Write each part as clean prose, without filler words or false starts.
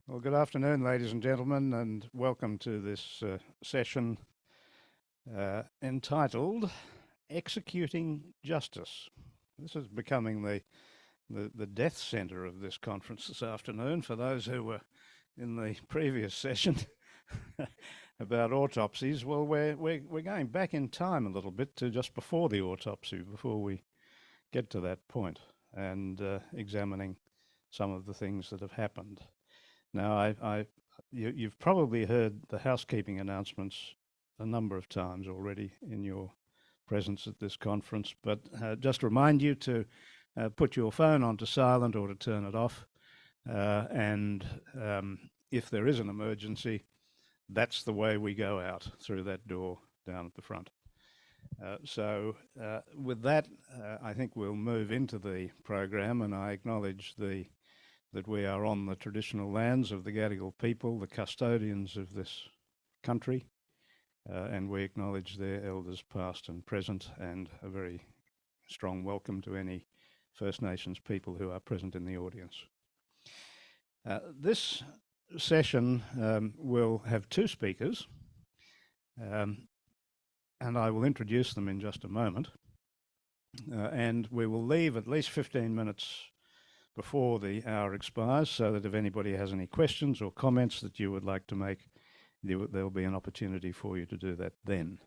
Well, good afternoon, ladies and gentlemen, and welcome to this session entitled Executing Justice. This is becoming the death centre of this conference this afternoon for those who were in the previous session about autopsies. Well, we're going back in time a little bit to just before the autopsy, before we get to that point, and examining some of the things that have happened. Now, you've probably heard the housekeeping announcements a number of times already in your presence at this conference, but just remind you to put your phone onto silent or to turn it off. And if there is an emergency, that's the way we go out, through that door down at the front. With that, I think we'll move into the program, and I acknowledge that we are on the traditional lands of the Gadigal people, the custodians of this country, and we acknowledge their elders past and present, and a very strong welcome to any First Nations people who are present in the audience. This session will have two speakers, and I will introduce them in just a moment, and we will leave at least 15 minutes before the hour expires, so that if anybody has any questions or comments that you would like to make, there'll be an opportunity for you to do that then.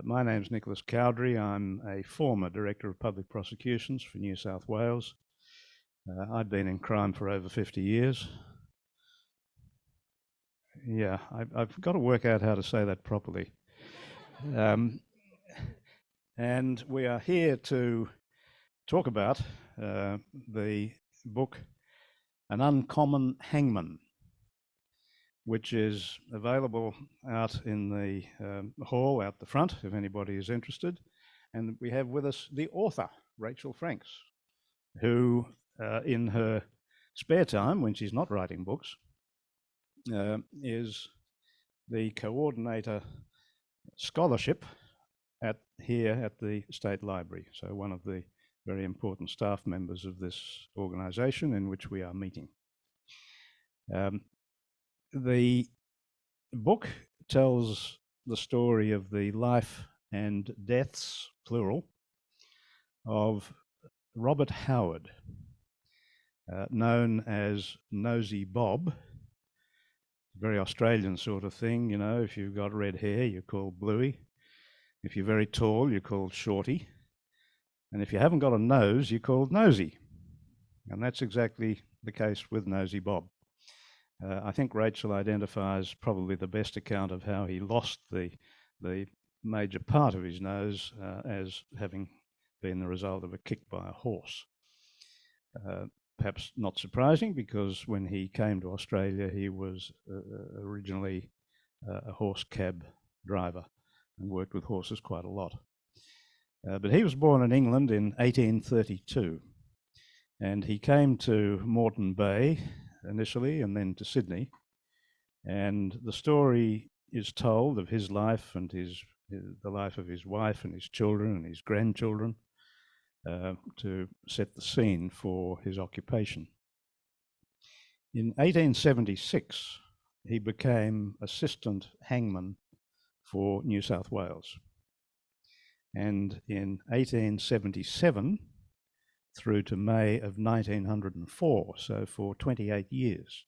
My name's Nicholas Cowdery. I'm a former Director of Public Prosecutions for New South Wales. I've been in crime for over 50 years. Yeah, I've got to work out how to say that properly. And we are here to talk about the book An Uncommon Hangman, which is available out in the hall out the front if anybody is interested. And we have with us the author, Rachel Franks, who in her spare time, when she's not writing books, is the coordinator scholarship here at the State Library. So one of the very important staff members of this organisation in which we are meeting. The book tells the story of the life and deaths, plural, of Robert Howard, known as Nosey Bob. Very Australian sort of thing, you know, if you've got red hair, you're called Bluey. If you're very tall, you're called Shorty. And if you haven't got a nose, you're called Nosey. And that's exactly the case with Nosey Bob. I think Rachel identifies probably the best account of how he lost the major part of his nose as having been the result of a kick by a horse. Perhaps not surprising, because when he came to Australia, he was originally a horse cab driver and worked with horses quite a lot. But he was born in England in 1832, and he came to Moreton Bay initially and then to Sydney. And the story is told of his life and the life of his wife and his children and his grandchildren to set the scene for his occupation. In 1876, he became assistant hangman for New South Wales. And in 1877 through to May of 1904, so for 28 years,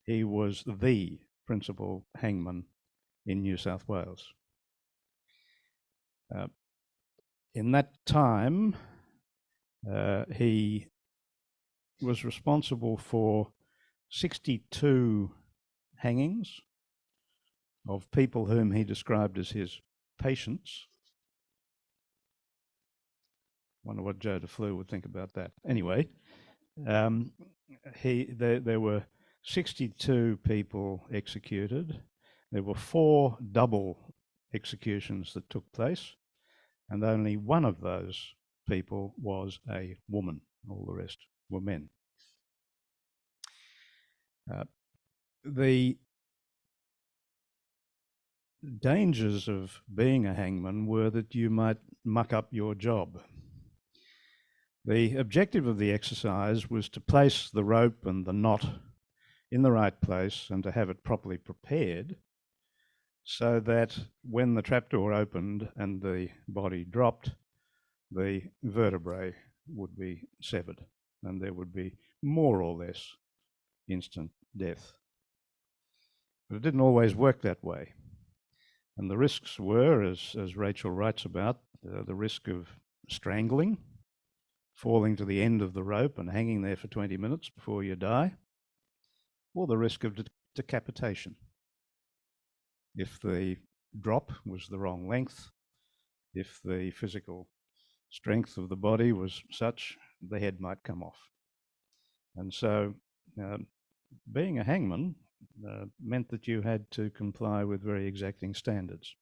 he was the principal hangman in New South Wales. In that time, he was responsible for 62 hangings of people whom he described as his patients. Wonder what Joe DeFleur would think about that. Anyway, there were 62 people executed. There were 4 double executions that took place, and only one of those people was a woman. All the rest were men. The dangers of being a hangman were that you might muck up your job. The objective of the exercise was to place the rope and the knot in the right place and to have it properly prepared so that when the trapdoor opened and the body dropped, the vertebrae would be severed and there would be more or less instant death. But it didn't always work that way. And the risks were, as Rachel writes about, the risk of strangling, falling to the end of the rope and hanging there for 20 minutes before you die, or the risk of decapitation. If the drop was the wrong length, if the physical strength of the body was such, the head might come off. And so being a hangman meant that you had to comply with very exacting standards.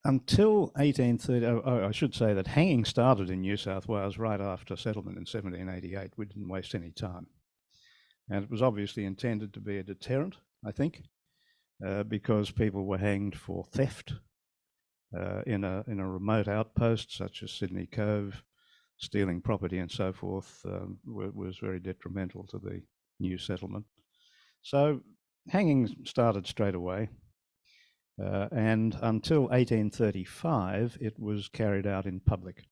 Until 1830, I should say that hanging started in New South Wales right after settlement in 1788. We didn't waste any time. And it was obviously intended to be a deterrent, I think, because people were hanged for theft in a remote outpost such as Sydney Cove. Stealing property and so forth was very detrimental to the new settlement. So hanging started straight away, and until 1835 it was carried out in public.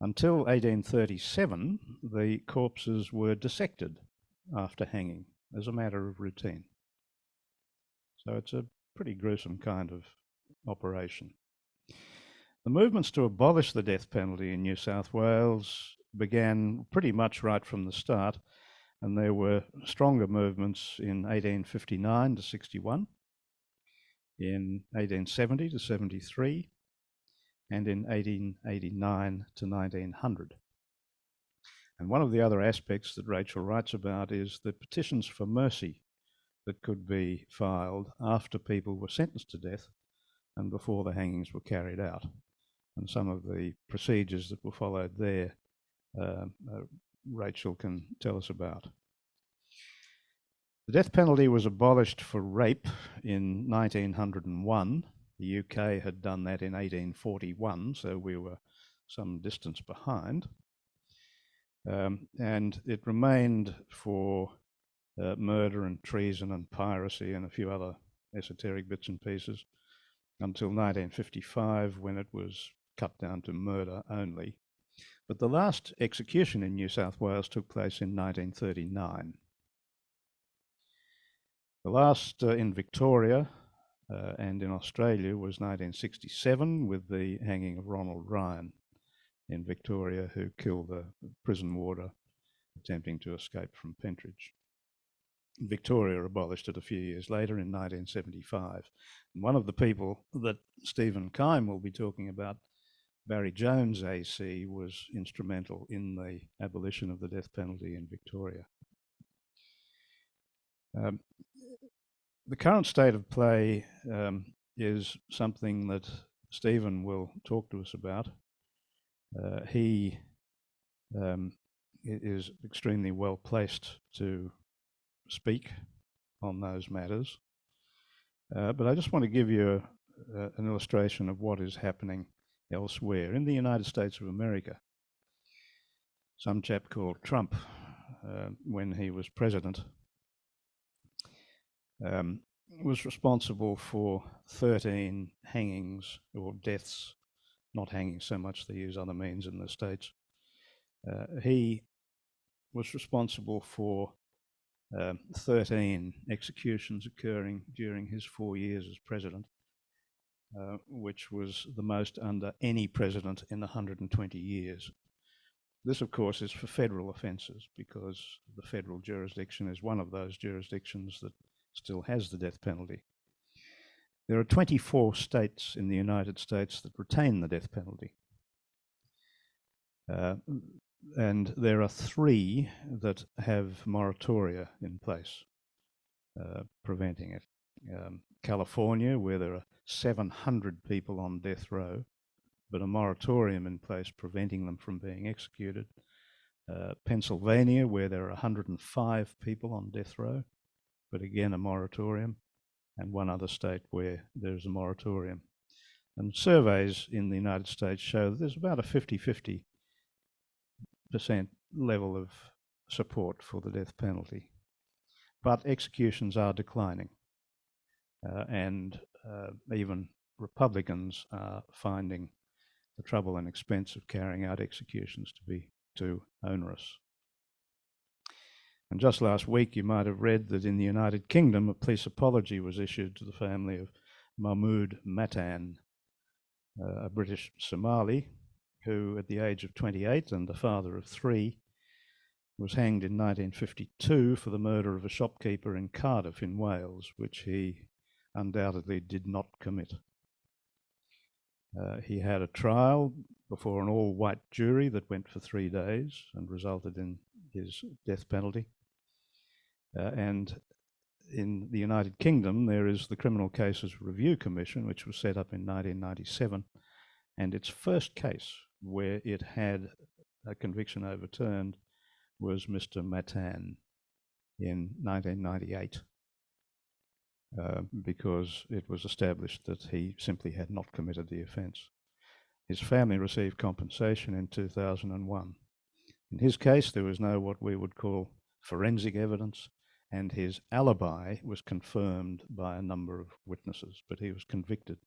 Until 1837 the corpses were dissected after hanging as a matter of routine. So it's a pretty gruesome kind of operation. The movements to abolish the death penalty in New South Wales began pretty much right from the start, and there were stronger movements in 1859 to 61, in 1870 to 73, and in 1889 to 1900. And one of the other aspects that Rachel writes about is the petitions for mercy that could be filed after people were sentenced to death and before the hangings were carried out. And some of the procedures that were followed there, Rachel can tell us about. The death penalty was abolished for rape in 1901. The UK had done that in 1841, so we were some distance behind. And it remained for murder and treason and piracy and a few other esoteric bits and pieces until 1955, when it was cut down to murder only. But the last execution in New South Wales took place in 1939. The last in Victoria and in Australia was 1967 with the hanging of Ronald Ryan in Victoria, who killed a prison warder attempting to escape from Pentridge. Victoria abolished it a few years later in 1975. And one of the people that Stephen Keim will be talking about, Barry Jones AC, was instrumental in the abolition of the death penalty in Victoria. The current state of play is something that Stephen will talk to us about. He is extremely well placed to speak on those matters. But I just want to give you an illustration of what is happening elsewhere. In the United States of America, some chap called Trump, when he was president, was responsible for 13 hangings or deaths, not hangings so much, they use other means in the States. He was responsible for 13 executions occurring during his 4 years as president, which was the most under any president in 120 years. This, of course, is for federal offences, because the federal jurisdiction is one of those jurisdictions that still has the death penalty. There are 24 states in the United States that retain the death penalty. And there are 3 that have moratoria in place, preventing it. California, where there are 700 people on death row, but a moratorium in place preventing them from being executed. Pennsylvania, where there are 105 people on death row, but again a moratorium, and one other state where there's a moratorium. And surveys in the United States show that there's about a 50-50 90% level of support for the death penalty. But executions are declining, and even Republicans are finding the trouble and expense of carrying out executions to be too onerous. And just last week, you might have read that in the United Kingdom, a police apology was issued to the family of Mahmoud Matan, a British Somali who, at the age of 28 and the father of 3, was hanged in 1952 for the murder of a shopkeeper in Cardiff in Wales, which he undoubtedly did not commit. He had a trial before an all-white jury that went for 3 days and resulted in his death penalty. And in the United Kingdom, there is the Criminal Cases Review Commission, which was set up in 1997, and its first case where it had a conviction overturned was Mr. Matan in 1998, because it was established that he simply had not committed the offence. His family received compensation in 2001. In his case, there was no what we would call forensic evidence, and his alibi was confirmed by a number of witnesses, but he was convicted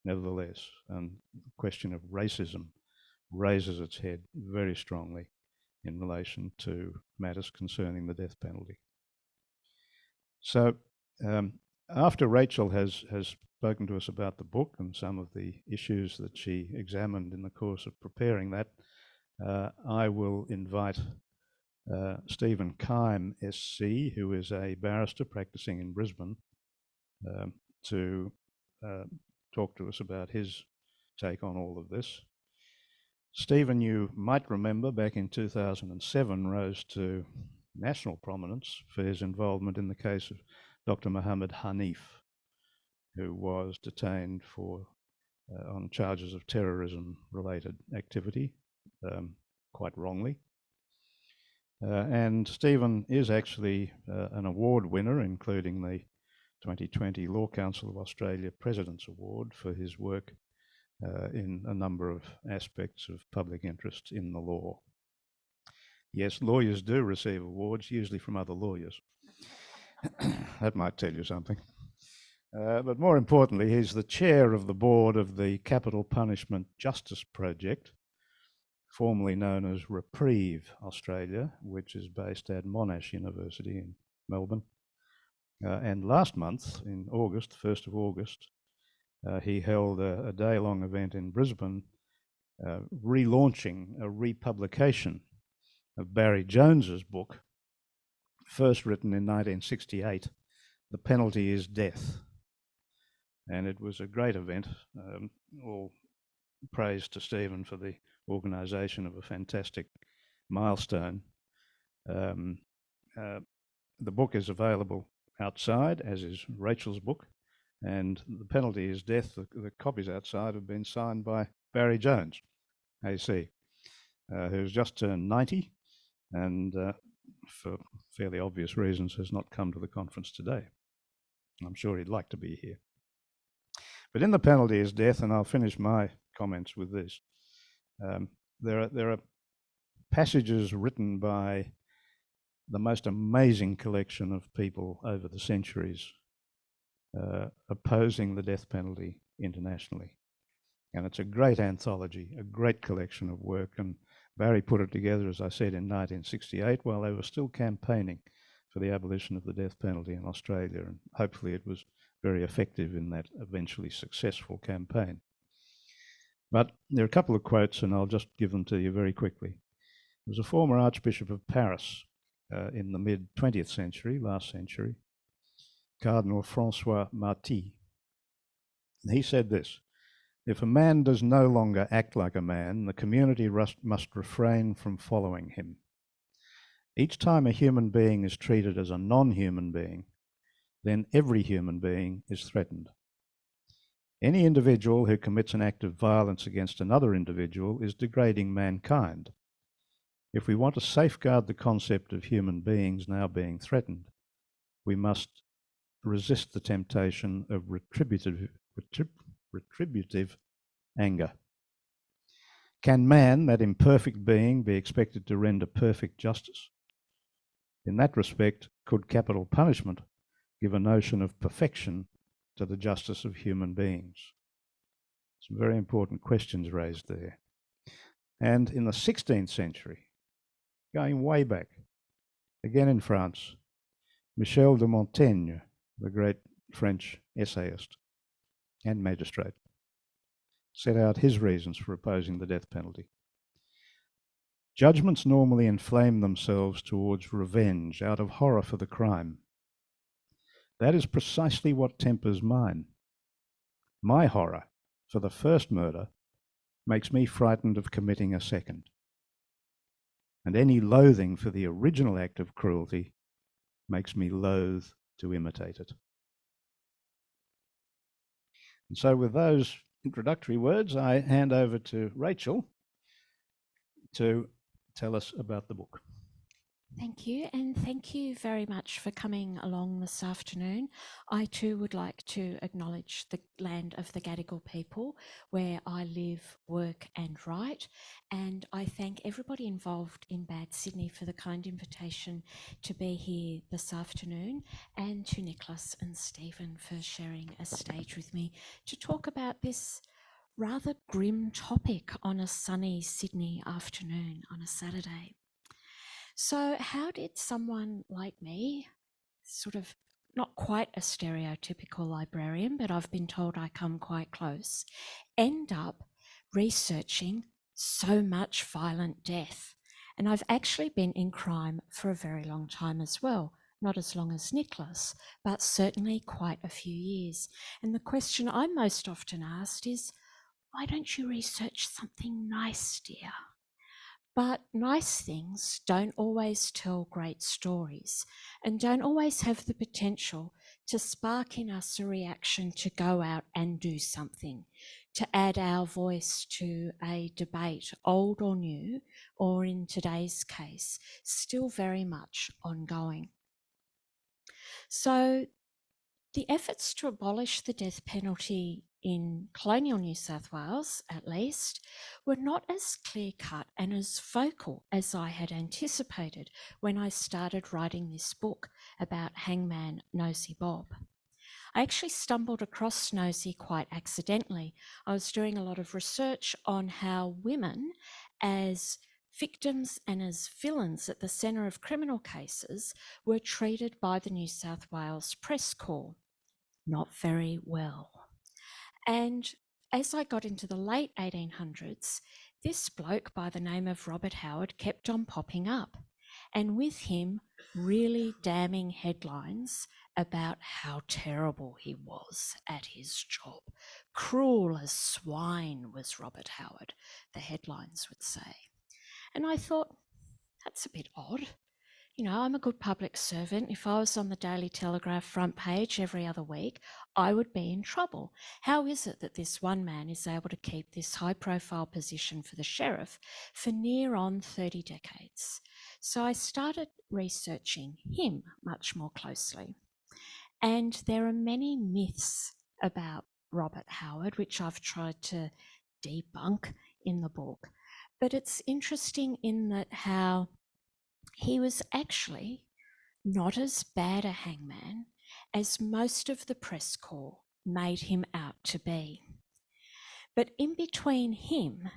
nevertheless. And the question of racism raises its head very strongly in relation to matters concerning the death penalty. So after Rachel has spoken to us about the book and some of the issues that she examined in the course of preparing that, I will invite Stephen Keim SC, who is a barrister practicing in Brisbane, to talk to us about his take on all of this. Stephen, you might remember, back in 2007, rose to national prominence for his involvement in the case of Dr. Mohammed Hanif, who was detained for on charges of terrorism-related activity, quite wrongly. And Stephen is actually an award winner, including the 2020 Law Council of Australia President's Award for his work in a number of aspects of public interest in the law. Yes, lawyers do receive awards, usually from other lawyers. That might tell you something. But more importantly, he's the chair of the board of the Capital Punishment Justice Project, formerly known as Reprieve Australia, which is based at Monash University in Melbourne. And last month, in August, 1st of August, he held a day-long event in Brisbane, relaunching a republication of Barry Jones's book, first written in 1968, The Penalty is Death. And it was a great event. All praise to Stephen for the organisation of a fantastic milestone. The book is available outside, as is Rachel's book, and The Penalty is Death. The copies outside have been signed by Barry Jones, AC, who's just turned 90 and for fairly obvious reasons has not come to the conference today. I'm sure he'd like to be here. But in The Penalty is Death, and I'll finish my comments with this, there are passages written by the most amazing collection of people over the centuries opposing the death penalty internationally. And it's a great anthology, a great collection of work, and Barry put it together, as I said, in 1968 while they were still campaigning for the abolition of the death penalty in Australia, and hopefully it was very effective in that eventually successful campaign. But there are a couple of quotes, and I'll just give them to you very quickly. There was a former Archbishop of Paris in the mid-20th century, last century, Cardinal Francois Marty. And he said this: "If a man does no longer act like a man, the community must refrain from following him. Each time a human being is treated as a non-human being, then every human being is threatened. Any individual who commits an act of violence against another individual is degrading mankind. If we want to safeguard the concept of human beings now being threatened, we must resist the temptation of retributive anger." Can man, that imperfect being, be expected to render perfect justice? In that respect, could capital punishment give a notion of perfection to the justice of human beings? Some very important questions raised there. And in the 16th century, going way back, again in France, Michel de Montaigne, the great French essayist and magistrate, set out his reasons for opposing the death penalty. Judgments normally inflame themselves towards revenge out of horror for the crime. That is precisely what tempers mine. My horror for the first murder makes me frightened of committing a second. And any loathing for the original act of cruelty makes me loath to imitate it. And so with those introductory words, I hand over to Rachel to tell us about the book. Thank you, and thank you very much for coming along this afternoon. I too would like to acknowledge the land of the Gadigal people, where I live, work and write, and I thank everybody involved in Bad Sydney for the kind invitation to be here this afternoon, and to Nicholas and Stephen for sharing a stage with me to talk about this rather grim topic on a sunny Sydney afternoon on a Saturday. So how did someone like me, sort of not quite a stereotypical librarian, but I've been told I come quite close, end up researching so much violent death? And I've actually been in crime for a very long time as well. Not as long as Nicholas, but certainly quite a few years. And the question I'm most often asked is, why don't you research something nice, dear? But nice things don't always tell great stories and don't always have the potential to spark in us a reaction to go out and do something, to add our voice to a debate, old or new, or in today's case, still very much ongoing. So the efforts to abolish the death penalty in colonial New South Wales, at least, were not as clear-cut and as vocal as I had anticipated when I started writing this book about hangman Nosey Bob. I actually stumbled across Nosey quite accidentally. I was doing a lot of research on how women, as victims and as villains at the centre of criminal cases, were treated by the New South Wales Press Corps. Not very well. And as I got into the late 1800s, this bloke by the name of Robert Howard kept on popping up, and with him really damning headlines about how terrible he was at his job. Cruel as swine was Robert Howard, the headlines would say. And I thought, that's a bit odd. You know, I'm a good public servant. If I was on the Daily Telegraph front page every other week, I would be in trouble. How is it that this one man is able to keep this high-profile position for the sheriff for near on 30 decades? So I started researching him much more closely. And there are many myths about Robert Howard, which I've tried to debunk in the book. But it's interesting in that how he was actually not as bad a hangman as most of the press corps made him out to be. But in between him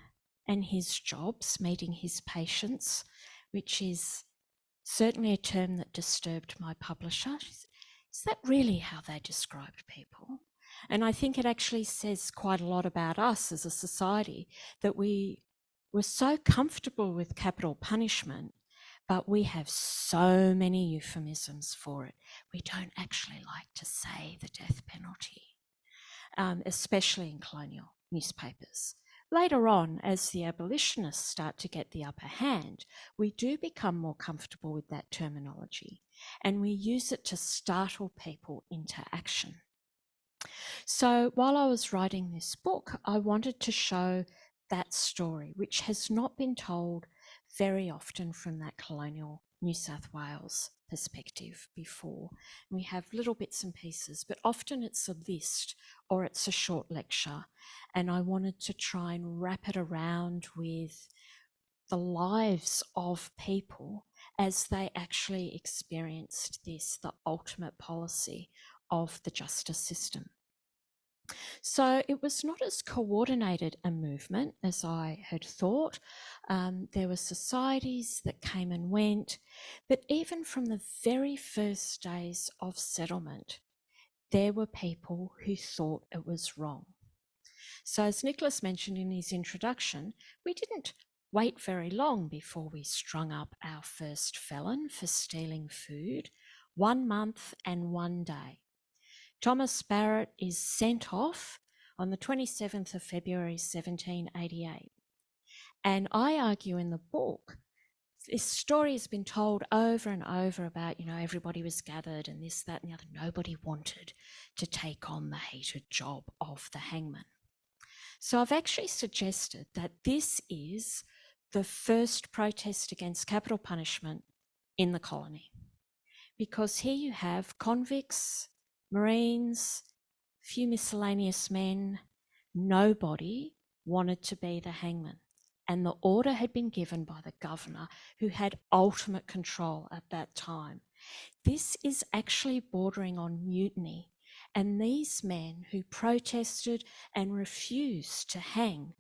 and his jobs, meeting his patients, which is certainly a term that disturbed my publisher, is that really how they described people? And I think it actually says quite a lot about us as a society that we were so comfortable with capital punishment, but we have so many euphemisms for it. We don't actually like to say the death penalty, especially in colonial newspapers. Later on, as the abolitionists start to get the upper hand, we do become more comfortable with that terminology, and we use it to startle people into action. So while I was writing this book, I wanted to show that story, which has not been told very often from that colonial New South Wales perspective before. We have little bits and pieces, but often it's a list or it's a short lecture. And I wanted to try and wrap it around with the lives of people as they actually experienced this, the ultimate policy of the justice system. So it was not as coordinated a movement as I had thought. There were societies that came and went, but even from the very first days of settlement, there were people who thought it was wrong. So as Nicholas mentioned in his introduction, we didn't wait very long before we strung up our first felon for stealing food, 1 month and 1 day. Thomas Barrett is sent off on the 27th of February 1788. And I argue in the book, this story has been told over and over about, everybody was gathered and this, that and the other. Nobody wanted to take on the hated job of the hangman. So I've actually suggested that this is the first protest against capital punishment in the colony, because here you have convicts, Marines, few miscellaneous men. Nobody wanted to be the hangman. And the order had been given by the governor, who had ultimate control at that time. This is actually bordering on mutiny. And these men who protested and refused to hang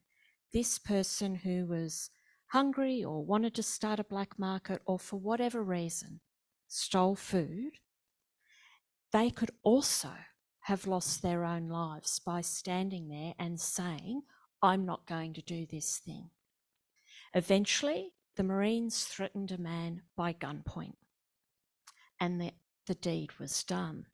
this person who was hungry or wanted to start a black market or for whatever reason stole food, they could also have lost their own lives by standing there and saying, I'm not going to do this thing. Eventually, the Marines threatened a man by gunpoint, and the deed was done.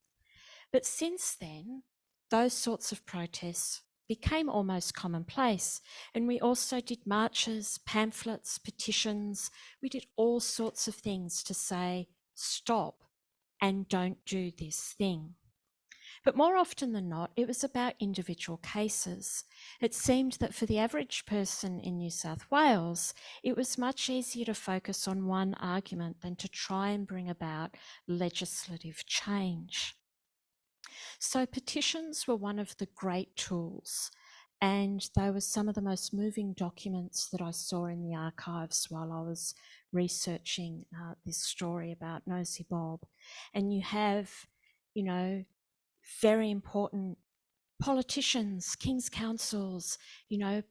But since then, those sorts of protests became almost commonplace, and we also did marches, pamphlets, petitions. We did all sorts of things to say, stop and don't do this thing. But more often than not, it was about individual cases. It seemed that for the average person in New South Wales, it was much easier to focus on one argument than to try and bring about legislative change. So petitions were one of the great tools, and they were some of the most moving documents that I saw in the archives while I was researching this story about Nosey Bob. And you have, very important politicians, king's councils,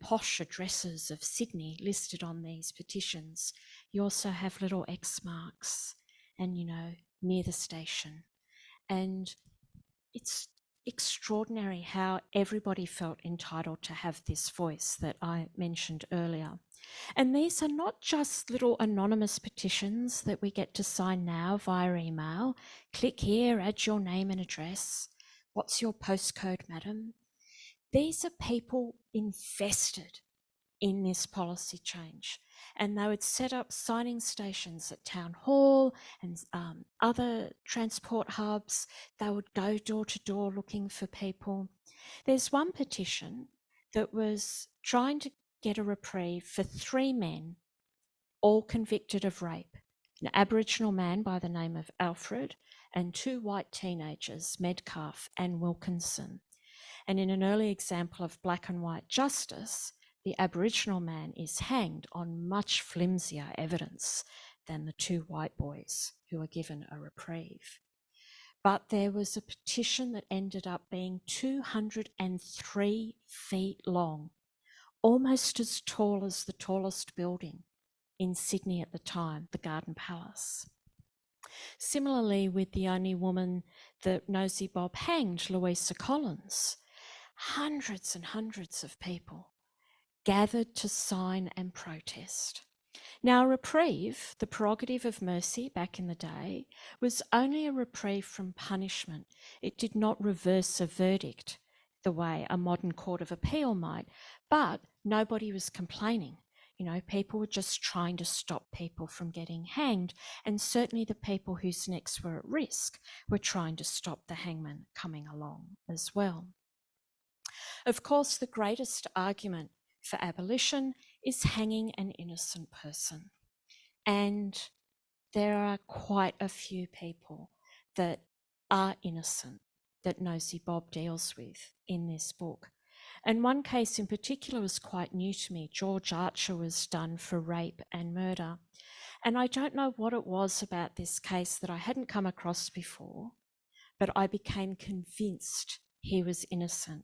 posh addresses of Sydney listed on these petitions. You also have little X marks and, near the station. And it's extraordinary how everybody felt entitled to have this voice that I mentioned earlier. And these are not just little anonymous petitions that we get to sign now via email. Click here, add your name and address. What's your postcode, madam? These are people invested in this policy change, and they would set up signing stations at Town Hall and other transport hubs. They would go door to door looking for people. There's one petition that was trying to get a reprieve for 3 men, all convicted of rape. An Aboriginal man by the name of Alfred and 2 white teenagers, Medcalf and Wilkinson. And in an early example of black and white justice, the Aboriginal man is hanged on much flimsier evidence than the 2 white boys who are given a reprieve. But there was a petition that ended up being 203 feet long, almost as tall as the tallest building in Sydney at the time, the Garden Palace. Similarly, with the only woman that Nosey Bob hanged, Louisa Collins, hundreds and hundreds of people gathered to sign and protest. Now, a reprieve, the prerogative of mercy back in the day, was only a reprieve from punishment. It did not reverse a verdict the way a modern court of appeal might, but nobody was complaining. People were just trying to stop people from getting hanged, and certainly the people whose necks were at risk were trying to stop the hangman coming along as well. Of course, the greatest argument for abolition is hanging an innocent person. And there are quite a few people that are innocent that Nosey Bob deals with in this book. And one case in particular was quite new to me. George Archer was done for rape and murder. And I don't know what it was about this case that I hadn't come across before, but I became convinced he was innocent.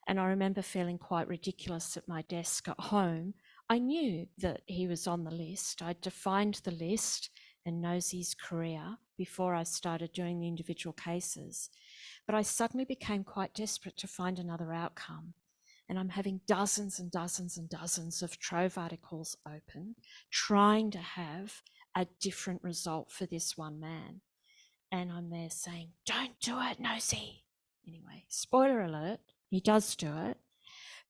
And I remember feeling quite ridiculous at my desk at home. I knew that he was on the list. I'd defined the list and Nosey's career before I started doing the individual cases. But I suddenly became quite desperate to find another outcome. And I'm having dozens and dozens and dozens of Trove articles open, trying to have a different result for this one man. And I'm there saying, don't do it, Nosey. Anyway, spoiler alert, he does do it.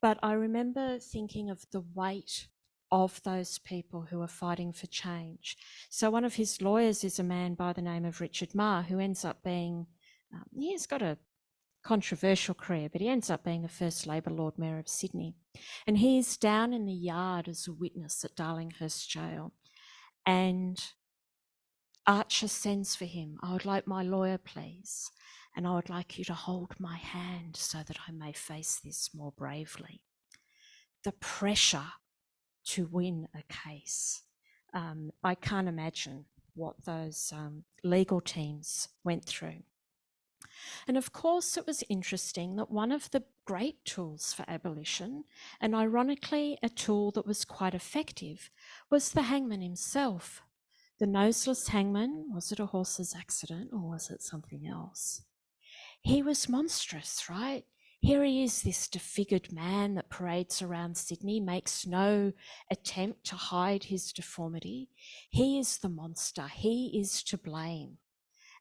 But I remember thinking of the weight of those people who are fighting for change. So one of his lawyers is a man by the name of Richard Marr, who ends up being, he's got a controversial career, but he ends up being the first Labor Lord Mayor of Sydney. And he's down in the yard as a witness at Darlinghurst Jail. And Archer sends for him, I would like my lawyer, please, and I would like you to hold my hand so that I may face this more bravely. The pressure to win a case, I can't imagine what those legal teams went through. And of course, it was interesting that one of the great tools for abolition, and ironically a tool that was quite effective, was the hangman himself. The noseless hangman, was it a horse's accident or was it something else? He was monstrous, right? Here he is, this disfigured man that parades around Sydney, makes no attempt to hide his deformity. He is the monster. He is to blame.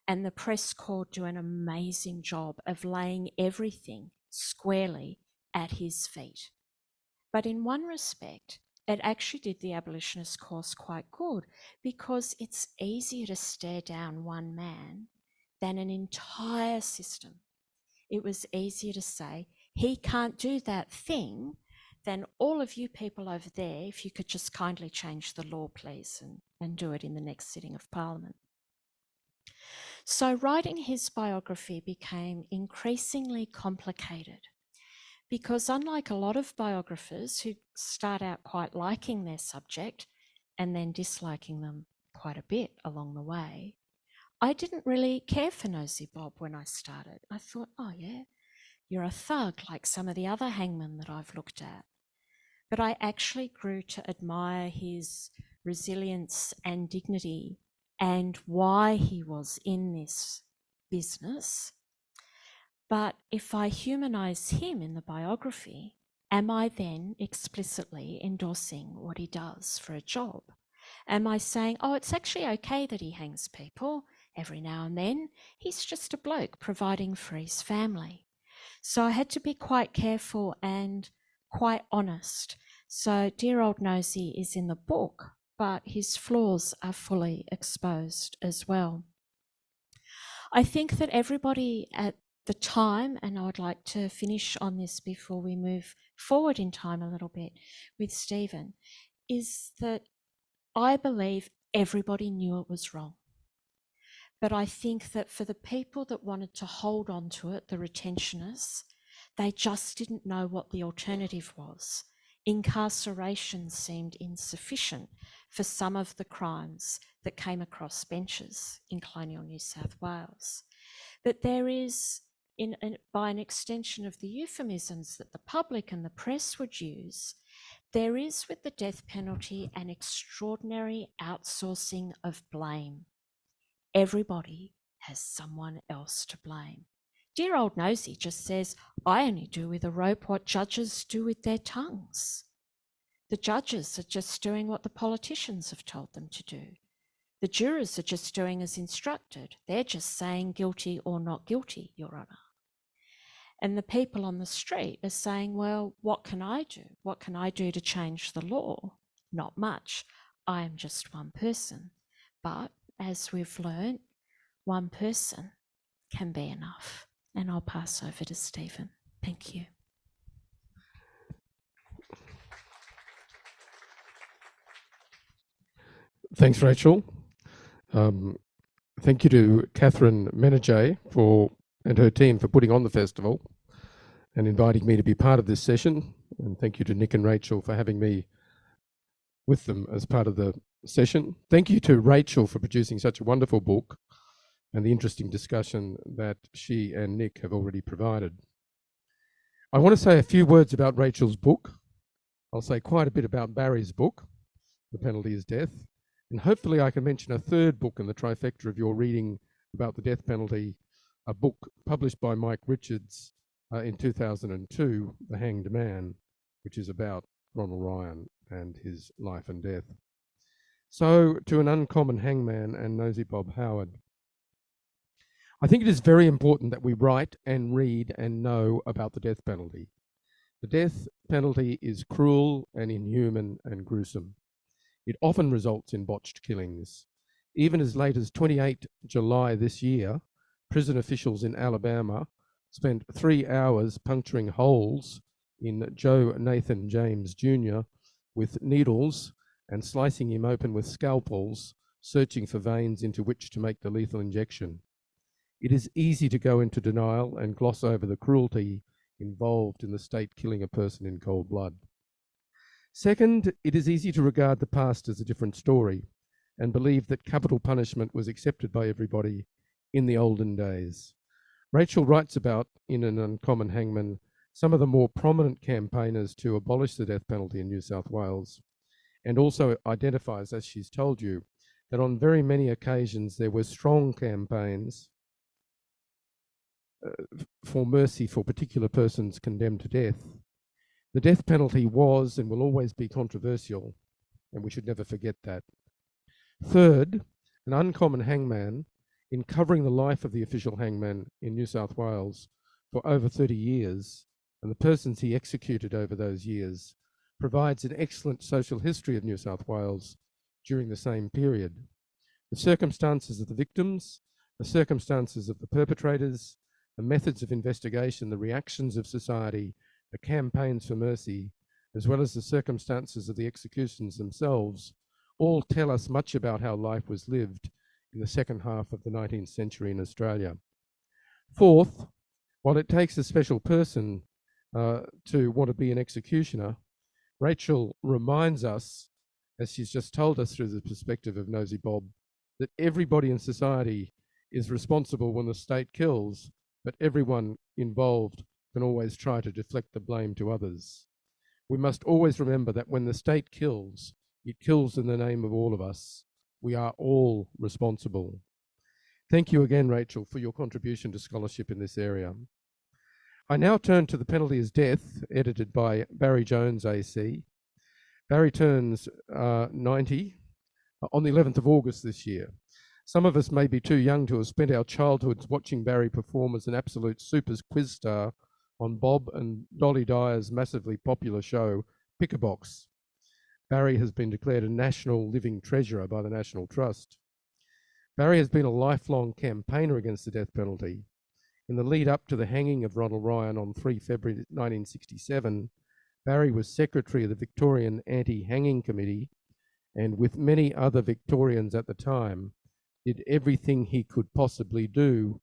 And the press corps do an amazing job of laying everything squarely at his feet. But in one respect, it actually did the abolitionist cause quite good, because it's easier to stare down one man than an entire system. It was easier to say, he can't do that thing, than all of you people over there, if you could just kindly change the law, please, and do it in the next sitting of Parliament. So writing his biography became increasingly complicated, because unlike a lot of biographers who start out quite liking their subject and then disliking them quite a bit along the way, I didn't really care for Nosey Bob when I started. I thought, oh yeah, you're a thug like some of the other hangmen that I've looked at. But I actually grew to admire his resilience and dignity and why he was in this business. But if I humanise him in the biography, am I then explicitly endorsing what he does for a job? Am I saying, oh, it's actually okay that he hangs people every now and then? He's just a bloke providing for his family. So I had to be quite careful and quite honest. So Dear Old Nosey is in the book, but his flaws are fully exposed as well. I think that everybody at the time, and I would like to finish on this before we move forward in time a little bit with Stephen, is that I believe everybody knew it was wrong. But I think that for the people that wanted to hold on to it, the retentionists, they just didn't know what the alternative was. Incarceration seemed insufficient for some of the crimes that came across benches in colonial New South Wales. But there is, by an extension of the euphemisms that the public and the press would use, there is with the death penalty an extraordinary outsourcing of blame. Everybody has someone else to blame. Dear Old Nosey just says, I only do with a rope what judges do with their tongues. The judges are just doing what the politicians have told them to do. The jurors are just doing as instructed. They're just saying guilty or not guilty, Your Honour. And the people on the street are saying, well, what can I do? What can I do to change the law? Not much. I am just one person. But as we've learned, one person can be enough. And I'll pass over to Stephen. Thank you. Thanks, Rachel. Thank you to Catherine Menajay and her team for putting on the festival and inviting me to be part of this session. And thank you to Nick and Rachel for having me with them as part of the session. Thank you to Rachel for producing such a wonderful book and the interesting discussion that she and Nick have already provided. I want to say a few words about Rachel's book. I'll say quite a bit about Barry's book, The Penalty is Death, and hopefully I can mention a third book in the trifecta of your reading about the death penalty, a book published by Mike Richards in 2002, The Hanged Man, which is about Ronald Ryan and his life and death. So, to an uncommon hangman and Nosey Bob Howard. I think it is very important that we write and read and know about the death penalty. The death penalty is cruel and inhuman and gruesome. It often results in botched killings. Even as late as 28 July this year, prison officials in Alabama spent 3 hours puncturing holes in Joe Nathan James Jr. with needles and slicing him open with scalpels, searching for veins into which to make the lethal injection. It is easy to go into denial and gloss over the cruelty involved in the state killing a person in cold blood. Second, it is easy to regard the past as a different story and believe that capital punishment was accepted by everybody in the olden days. Rachel writes about, in An Uncommon Hangman, some of the more prominent campaigners to abolish the death penalty in New South Wales, and also identifies, as she's told you, that on very many occasions there were strong campaigns for mercy for particular persons condemned to death. The death penalty was and will always be controversial, and we should never forget that. Third, An Uncommon Hangman, in covering the life of the official hangman in New South Wales for over 30 years, and the persons he executed over those years, provides an excellent social history of New South Wales during the same period. The circumstances of the victims, the circumstances of the perpetrators, the methods of investigation, the reactions of society, the campaigns for mercy, as well as the circumstances of the executions themselves, all tell us much about how life was lived in the second half of the 19th century in Australia. Fourth, while it takes a special person to want to be an executioner, Rachel reminds us, as she's just told us through the perspective of Nosey Bob, that everybody in society is responsible when the state kills, but everyone involved can always try to deflect the blame to others. We must always remember that when the state kills, it kills in the name of all of us. We are all responsible. Thank you again, Rachel, for your contribution to scholarship in this area. I now turn to The Penalty is Death, edited by Barry Jones AC. Barry turns 90 on the 11th of August this year. Some of us may be too young to have spent our childhoods watching Barry perform as an absolute super quiz star on Bob and Dolly Dyer's massively popular show, Pick a Box. Barry has been declared a national living treasurer by the National Trust. Barry has been a lifelong campaigner against the death penalty. In the lead up to the hanging of Ronald Ryan on 3 February 1967, Barry was secretary of the Victorian Anti-Hanging Committee, and with many other Victorians at the time, did everything he could possibly do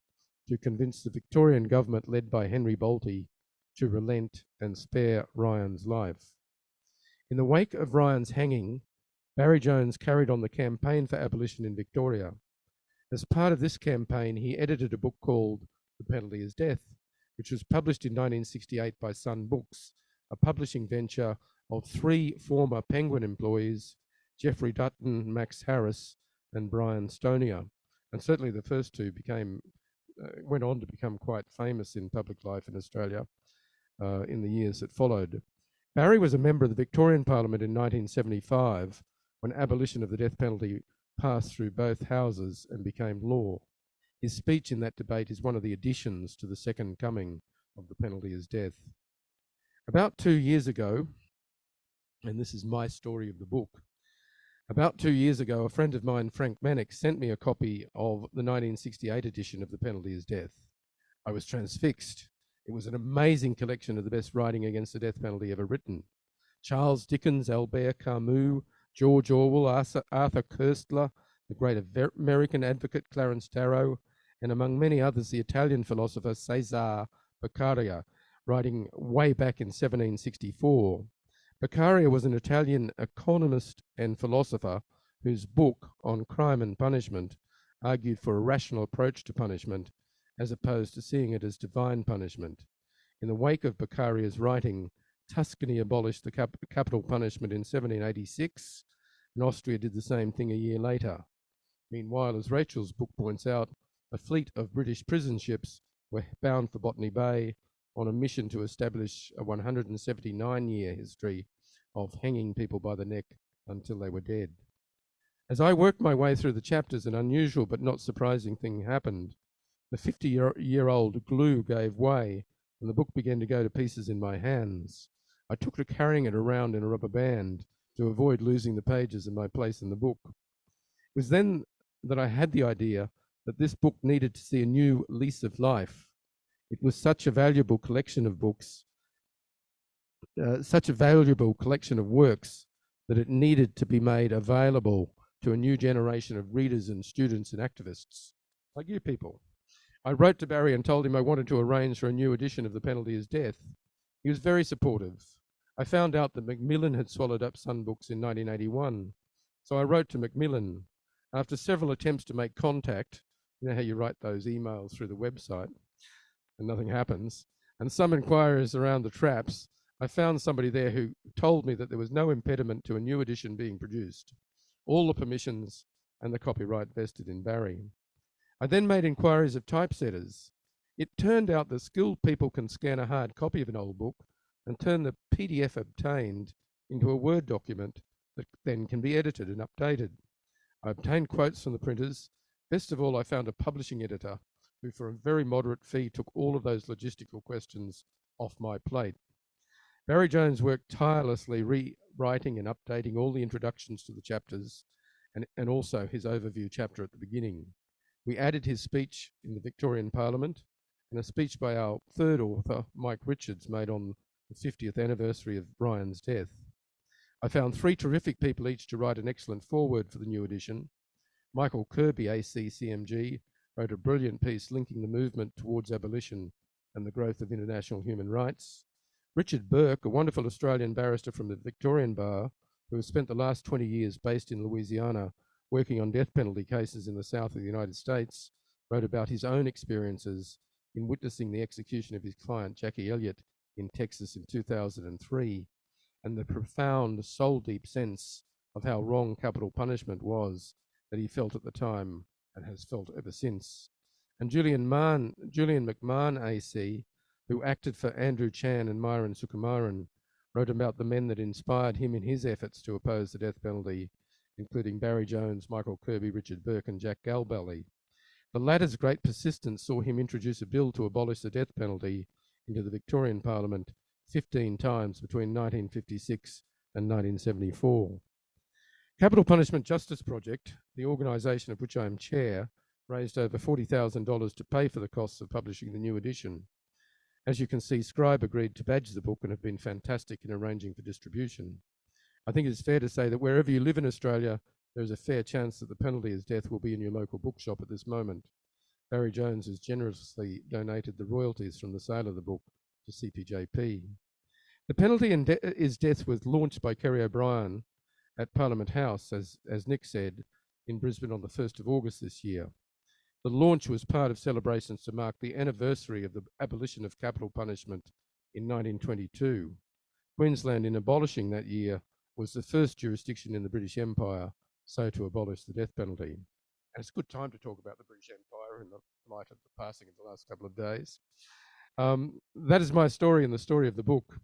to convince the Victorian government led by Henry Bolte to relent and spare Ryan's life. In the wake of Ryan's hanging, Barry Jones carried on the campaign for abolition in Victoria. As part of this campaign, he edited a book called The Penalty is Death, which was published in 1968 by Sun Books, a publishing venture of 3 former Penguin employees, Geoffrey Dutton, Max Harris, and Brian Stonier. And certainly the first two went on to become quite famous in public life in Australia in the years that followed. Barry was a member of the Victorian Parliament in 1975 when abolition of the death penalty passed through both houses and became law. His speech in that debate is one of the additions to the second coming of The Penalty is Death. About 2 years ago, and this is my story of the book, about 2 years ago, a friend of mine, Frank Mannix, sent me a copy of the 1968 edition of The Penalty is Death. I was transfixed. It was an amazing collection of the best writing against the death penalty ever written. Charles Dickens, Albert Camus, George Orwell, Arthur Koestler, the great American advocate Clarence Darrow, and among many others, the Italian philosopher Cesare Beccaria, writing way back in 1764. Beccaria was an Italian economist and philosopher whose book on crime and punishment argued for a rational approach to punishment as opposed to seeing it as divine punishment. In the wake of Beccaria's writing, Tuscany abolished the capital punishment in 1786, and Austria did the same thing a year later. Meanwhile, as Rachel's book points out, a fleet of British prison ships were bound for Botany Bay on a mission to establish a 179-year history of hanging people by the neck until they were dead. As I worked my way through the chapters, an unusual but not surprising thing happened. The 50-year-old glue gave way, and the book began to go to pieces in my hands. I took to carrying it around in a rubber band to avoid losing the pages and my place in the book. It was then that I had the idea that this book needed to see a new lease of life. It was such a valuable collection of books, such a valuable collection of works, that it needed to be made available to a new generation of readers and students and activists, like you people. I wrote to Barry and told him I wanted to arrange for a new edition of The Penalty is Death. He was very supportive. I found out that Macmillan had swallowed up Sun Books in 1981, so I wrote to Macmillan. After several attempts to make contact, you know how you write those emails through the website and nothing happens, and some inquiries around the traps, I found somebody there who told me that there was no impediment to a new edition being produced. All the permissions and the copyright vested in Barry. I then made inquiries of typesetters. It turned out that skilled people can scan a hard copy of an old book and turn the PDF obtained into a Word document that then can be edited and updated. I obtained quotes from the printers. Best of all, I found a publishing editor who, for a very moderate fee, took all of those logistical questions off my plate. Barry Jones worked tirelessly rewriting and updating all the introductions to the chapters and also his overview chapter at the beginning. We added his speech in the Victorian Parliament and a speech by our third author, Mike Richards, made on the 50th anniversary of Brian's death. I found 3 terrific people each to write an excellent foreword for the new edition. Michael Kirby, AC CMG, wrote a brilliant piece linking the movement towards abolition and the growth of international human rights. Richard Burke, a wonderful Australian barrister from the Victorian Bar, who has spent the last 20 years based in Louisiana working on death penalty cases in the south of the United States, wrote about his own experiences in witnessing the execution of his client Jackie Elliott in Texas in 2003, and the profound soul-deep sense of how wrong capital punishment was that he felt at the time and has felt ever since. And Julian McMahon AC, who acted for Andrew Chan and Myron Sukumaran, wrote about the men that inspired him in his efforts to oppose the death penalty, including Barry Jones, Michael Kirby, Richard Burke, and Jack Galbally. The latter's great persistence saw him introduce a bill to abolish the death penalty into the Victorian Parliament 15 times between 1956 and 1974. Capital Punishment Justice Project, the organisation of which I am chair, raised over $40,000 to pay for the costs of publishing the new edition. As you can see, Scribe agreed to badge the book and have been fantastic in arranging for distribution. I think it's fair to say that wherever you live in Australia, there is a fair chance that The Penalty is Death will be in your local bookshop at this moment. Barry Jones has generously donated the royalties from the sale of the book to CPJP. The Penalty is Death was launched by Kerry O'Brien at Parliament House, as Nick said, in Brisbane on the 1st of August this year. The launch was part of celebrations to mark the anniversary of the abolition of capital punishment in 1922. Queensland, in abolishing that year, was the first jurisdiction in the British Empire so to abolish the death penalty. And it's a good time to talk about the British Empire in the light of the passing of the last couple of days. That is my story and the story of the book.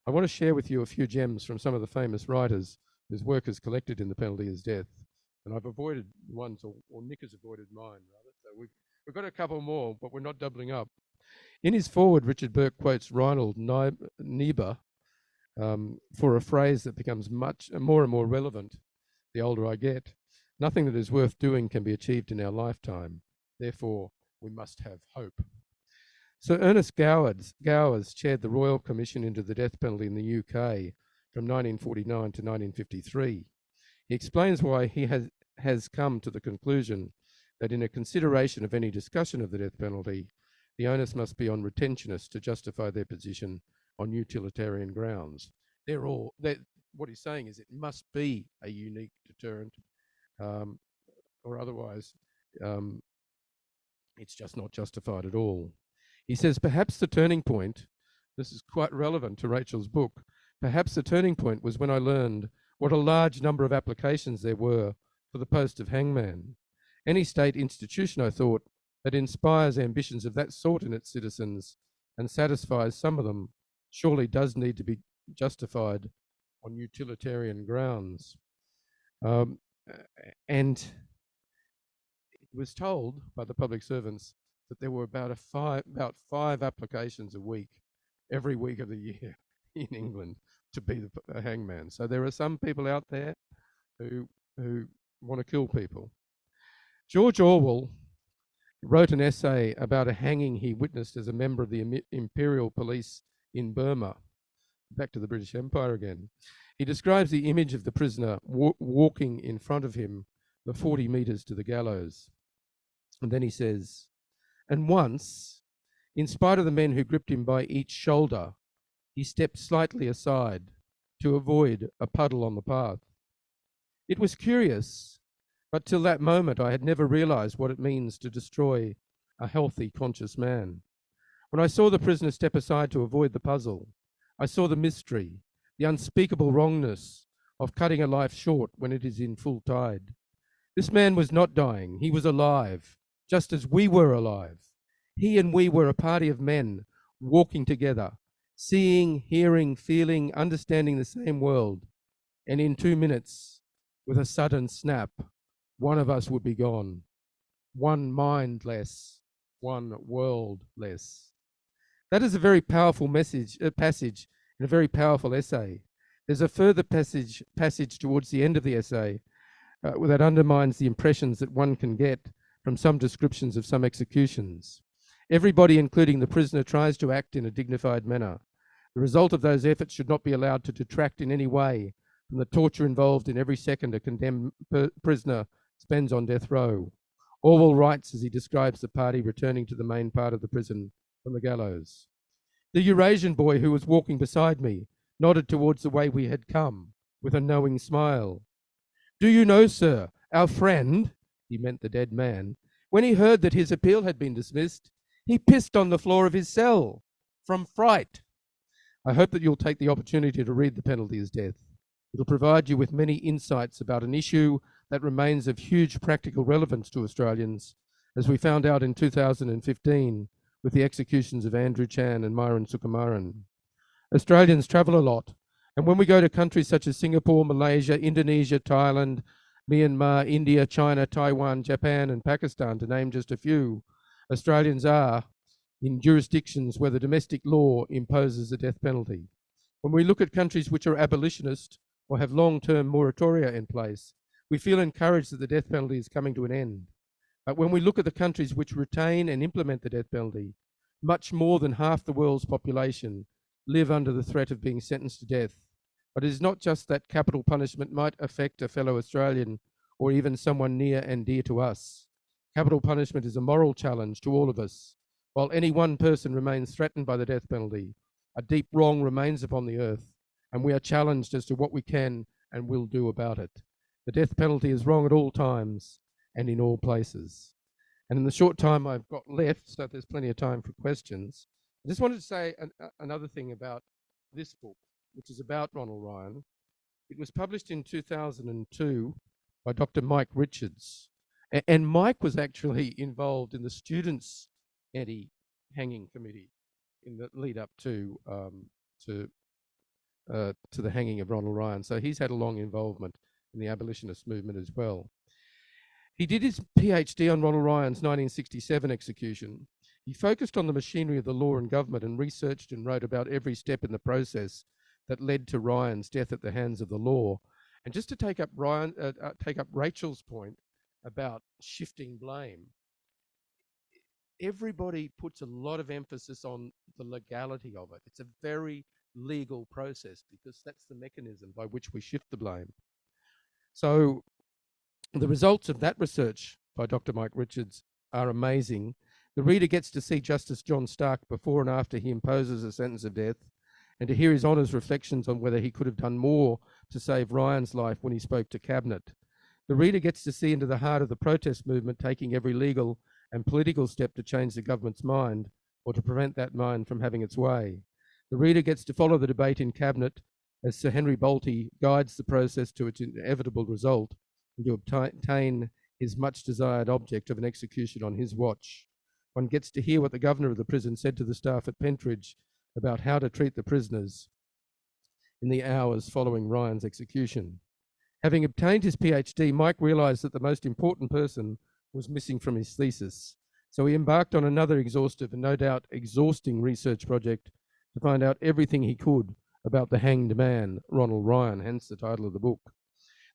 I want to share with you a few gems from some of the famous writers whose work is collected in The Penalty is Death. And I've avoided ones, or Nick has avoided mine, rather. So we've got a couple more, but we're not doubling up. In his foreword, Richard Burke quotes Reinhold Niebuhr for a phrase that becomes more and more relevant the older I get. Nothing that is worth doing can be achieved in our lifetime. Therefore, we must have hope. Sir Ernest Gowers chaired the Royal Commission into the death penalty in the UK from 1949 to 1953. He explains why he has come to the conclusion that in a consideration of any discussion of the death penalty, the onus must be on retentionists to justify their position on utilitarian grounds. What he's saying is it must be a unique deterrent, or otherwise it's just not justified at all. He says, perhaps the turning point, this is quite relevant to Rachel's book, perhaps the turning point was when I learned what a large number of applications there were for the post of hangman. Any state institution, I thought, that inspires ambitions of that sort in its citizens and satisfies some of them surely does need to be justified on utilitarian grounds. And it was told by the public servants that there were about five applications a week, every week of the year in England to be the hangman. So there are some people out there who want to kill people. George Orwell wrote an essay about a hanging he witnessed as a member of the Imperial Police in Burma. Back to the British Empire again. He describes the image of the prisoner walking in front of him the 40 metres to the gallows. And then he says, and once, in spite of the men who gripped him by each shoulder, he stepped slightly aside to avoid a puddle on the path. It was curious, but till that moment I had never realised what it means to destroy a healthy, conscious man. When I saw the prisoner step aside to avoid the puzzle, I saw the mystery, the unspeakable wrongness of cutting a life short when it is in full tide. This man was not dying, he was alive, just as we were alive. He and we were a party of men walking together, seeing, hearing, feeling, understanding the same world. And in 2 minutes, with a sudden snap, one of us would be gone. One mind less, one world less. That is a very powerful passage in a very powerful essay. There's a further passage towards the end of the essay that undermines the impressions that one can get from some descriptions of some executions. Everybody, including the prisoner, tries to act in a dignified manner. The result of those efforts should not be allowed to detract in any way from the torture involved in every second a condemned prisoner spends on death row. Orwell writes as he describes the party returning to the main part of the prison from the gallows. The Eurasian boy who was walking beside me nodded towards the way we had come with a knowing smile. Do you know, sir, our friend, he meant the dead man, when he heard that his appeal had been dismissed, he pissed on the floor of his cell from fright. I hope that you'll take the opportunity to read The Penalty is Death. It'll provide you with many insights about an issue that remains of huge practical relevance to Australians, as we found out in 2015 with the executions of Andrew Chan and Myuran Sukumaran. Australians travel a lot, and when we go to countries such as Singapore, Malaysia, Indonesia, Thailand, Myanmar, India, China, Taiwan, Japan, and Pakistan, to name just a few, Australians are in jurisdictions where the domestic law imposes a death penalty. When we look at countries which are abolitionist or have long-term moratoria in place, we feel encouraged that the death penalty is coming to an end. But when we look at the countries which retain and implement the death penalty, much more than half the world's population live under the threat of being sentenced to death. But it is not just that capital punishment might affect a fellow Australian or even someone near and dear to us. Capital punishment is a moral challenge to all of us. While any one person remains threatened by the death penalty, a deep wrong remains upon the earth, and we are challenged as to what we can and will do about it. The death penalty is wrong at all times and in all places. And in the short time I've got left, so there's plenty of time for questions, I just wanted to say another thing about this book, which is about Ronald Ryan. It was published in 2002 by Dr. Mike Richards. And Mike was actually involved in the students' anti-hanging committee in the lead up to the hanging of Ronald Ryan. So he's had a long involvement in the abolitionist movement as well. He did his PhD on Ronald Ryan's 1967 execution. He focused on the machinery of the law and government and researched and wrote about every step in the process that led to Ryan's death at the hands of the law. And just to take up Rachel's point about shifting blame, everybody puts a lot of emphasis on the legality of it. It's a very legal process because that's the mechanism by which we shift the blame. So The results of that research by Dr. Mike Richards are amazing. The reader gets to see Justice John Stark before and after he imposes a sentence of death, and to hear his Honour's reflections on whether he could have done more to save Ryan's life when he spoke to Cabinet. The reader gets to see into the heart of the protest movement, taking every legal and political step to change the government's mind or to prevent that mind from having its way. The reader gets to follow the debate in Cabinet as Sir Henry Bolte guides the process to its inevitable result and to obtain his much desired object of an execution on his watch. One gets to hear what the governor of the prison said to the staff at Pentridge about how to treat the prisoners in the hours following Ryan's execution. Having obtained his PhD, Mike realised that the most important person was missing from his thesis. So he embarked on another exhaustive and no doubt exhausting research project to find out everything he could about the hanged man, Ronald Ryan, hence the title of the book.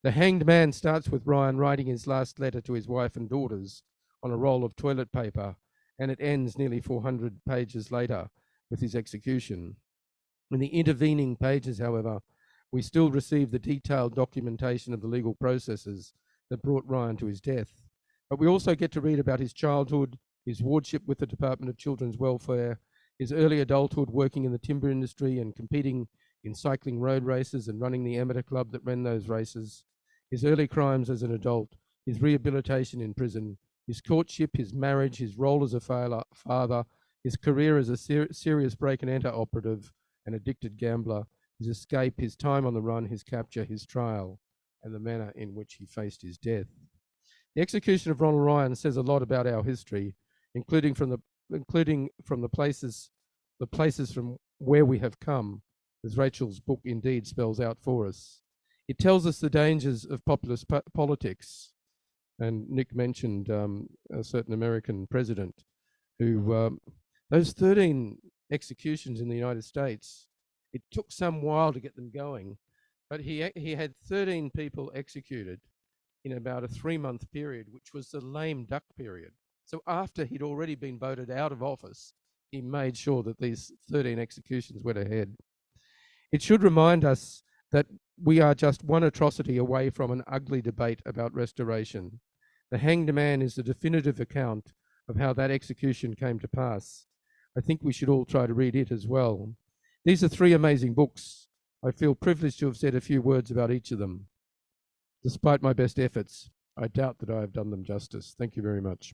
The Hanged Man starts with Ryan writing his last letter to his wife and daughters on a roll of toilet paper, and it ends nearly 400 pages later with his execution. In the intervening pages, however, we still receive the detailed documentation of the legal processes that brought Ryan to his death. But we also get to read about his childhood, his wardship with the Department of Children's Welfare, his early adulthood working in the timber industry and competing in cycling road races and running the amateur club that ran those races, his early crimes as an adult, his rehabilitation in prison, his courtship, his marriage, his role as a father, his career as a serious break-and-enter operative, an addicted gambler, his escape, his time on the run, his capture, his trial, and the manner in which he faced his death. The execution of Ronald Ryan says a lot about our history, including from the places from where we have come, as Rachel's book indeed spells out for us. It tells us the dangers of populist politics, and Nick mentioned a certain American president who, those 13 executions in the United States, it took some while to get them going, but he had 13 people executed in about a 3-month period, which was the lame duck period. So after he'd already been voted out of office, he made sure that these 13 executions went ahead. It should remind us that we are just one atrocity away from an ugly debate about restoration. The Hanged Man is the definitive account of how that execution came to pass. I think we should all try to read it as well. These are 3 amazing books. I feel privileged to have said a few words about each of them. Despite my best efforts, I doubt that I have done them justice. Thank you very much.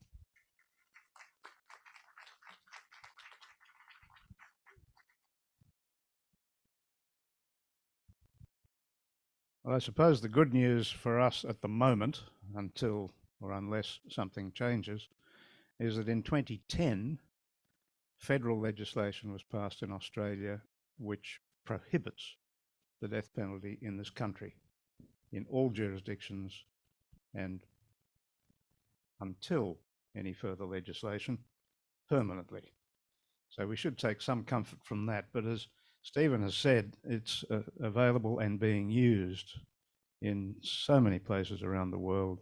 Well, I suppose the good news for us at the moment, until or unless something changes, is that in 2010, federal legislation was passed in Australia which prohibits the death penalty in this country, in all jurisdictions, and until any further legislation, permanently. So we should take some comfort from that. But as Stephen has said, it's available and being used in so many places around the world,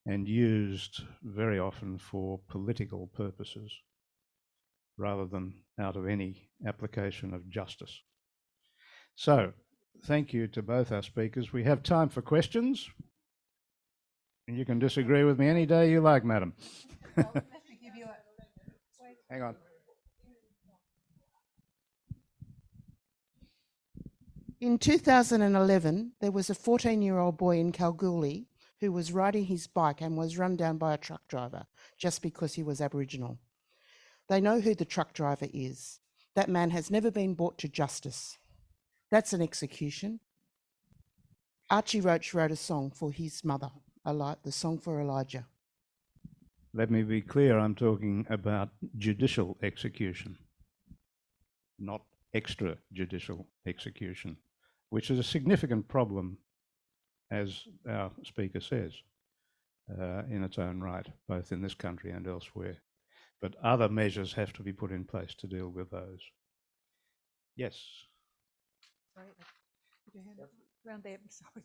and used very often for political purposes rather than out of any application of justice. So thank you to both our speakers. We have time for questions, and you can disagree with me any day you like, madam. Hang on. In 2011, there was a 14-year-old boy in Kalgoorlie who was riding his bike and was run down by a truck driver just because he was Aboriginal. They know who the truck driver is. That man has never been brought to justice. That's an execution. Archie Roach wrote a song for his mother, the song for Elijah. Let me be clear, I'm talking about judicial execution, not extrajudicial execution, which is a significant problem, as our speaker says, in its own right, both in this country and elsewhere. But other measures have to be put in place to deal with those. Yes. Sorry, put your hand around there. Sorry.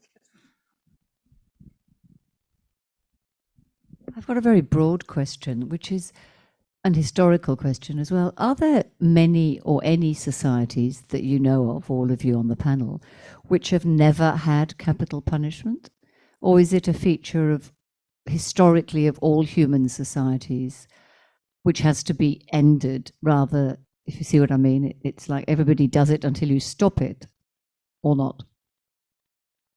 I've got a very broad question, which is an historical question as well. Are there many or any societies that you know of, all of you on the panel, which have never had capital punishment? Or is it a feature of historically of all human societies, which has to be ended rather, if you see what I mean, it's like everybody does it until you stop it, or not?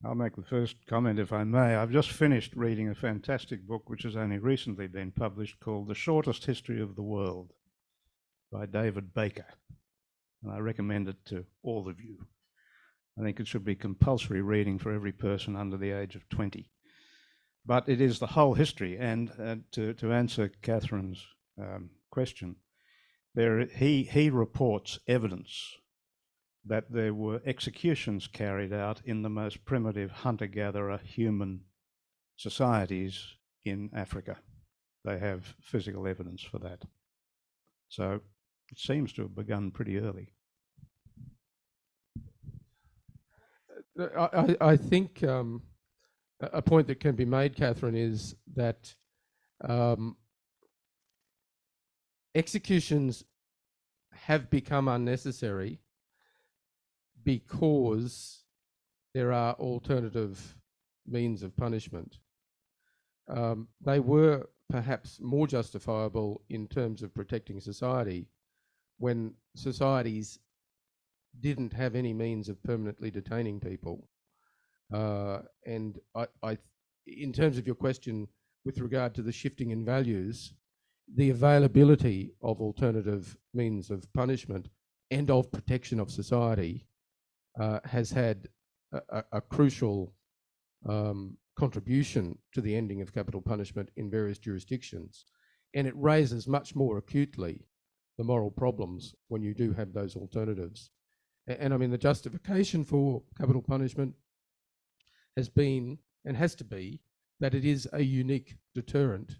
I'll make the first comment, if I may. I've just finished reading a fantastic book which has only recently been published called The Shortest History of the World by David Baker, and I recommend it to all of you. I think it should be compulsory reading for every person under the age of 20. But it is the whole history, and to answer Catherine's question, he reports evidence that there were executions carried out in the most primitive hunter-gatherer human societies in Africa. They have physical evidence for that. So it seems to have begun pretty early. I think a point that can be made, Catherine, is that executions have become unnecessary because there are alternative means of punishment. They were perhaps more justifiable in terms of protecting society when societies didn't have any means of permanently detaining people. And in terms of your question with regard to the shifting in values, the availability of alternative means of punishment and of protection of society has had a crucial contribution to the ending of capital punishment in various jurisdictions. And it raises much more acutely the moral problems when you do have those alternatives. And I mean, the justification for capital punishment has been and has to be that it is a unique deterrent